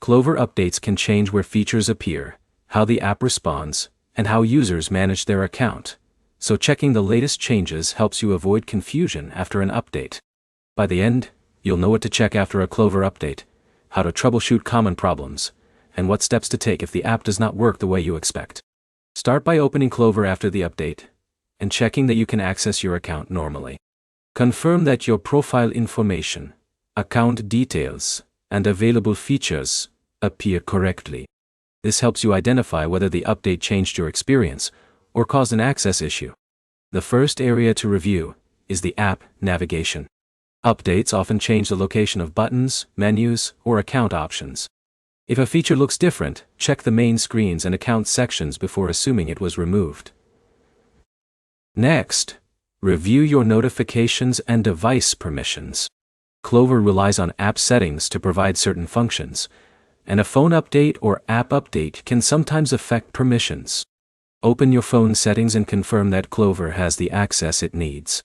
Klover updates can change where features appear, how the app responds, and how users manage their account, so checking the latest changes helps you avoid confusion after an update. By the end, you'll know what to check after a Klover update, how to troubleshoot common problems, and what steps to take if the app does not work the way you expect. Start by opening Klover after the update, and checking that you can access your account normally. Confirm that your profile information, account details, and available features appear correctly. This helps you identify whether the update changed your experience or caused an access issue. The first area to review is the app navigation. Updates often change the location of buttons, menus, or account options. If a feature looks different, check the main screens and account sections before assuming it was removed. Next, review your notifications and device permissions. Klover relies on app settings to provide certain functions, and a phone update or app update can sometimes affect permissions. Open your phone settings and confirm that Klover has the access it needs.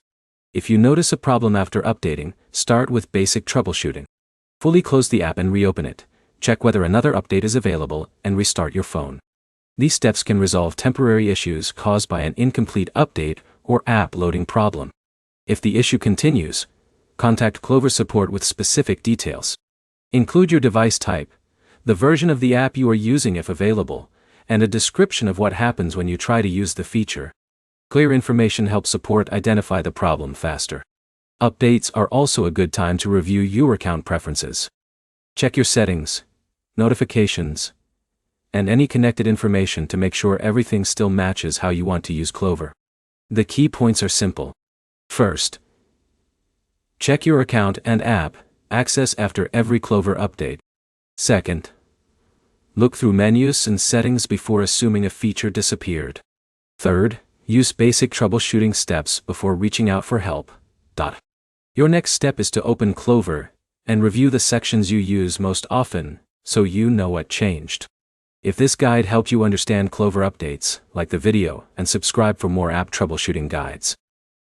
If you notice a problem after updating, start with basic troubleshooting. Fully close the app and reopen it. Check whether another update is available and restart your phone. These steps can resolve temporary issues caused by an incomplete update or app loading problem. If the issue continues, contact Klover support with specific details. Include your device type, the version of the app you are using if available, and a description of what happens when you try to use the feature. Clear information helps support identify the problem faster. Updates are also a good time to review your account preferences. Check your settings, notifications, and any connected information to make sure everything still matches how you want to use Klover. The key points are simple. First, check your account and app access after every Klover update. Second, look through menus and settings before assuming a feature disappeared. Third, use basic troubleshooting steps before reaching out for help. Your next step is to open Klover and review the sections you use most often so you know what changed. If this guide helped you understand Klover updates, like the video and subscribe for more app troubleshooting guides.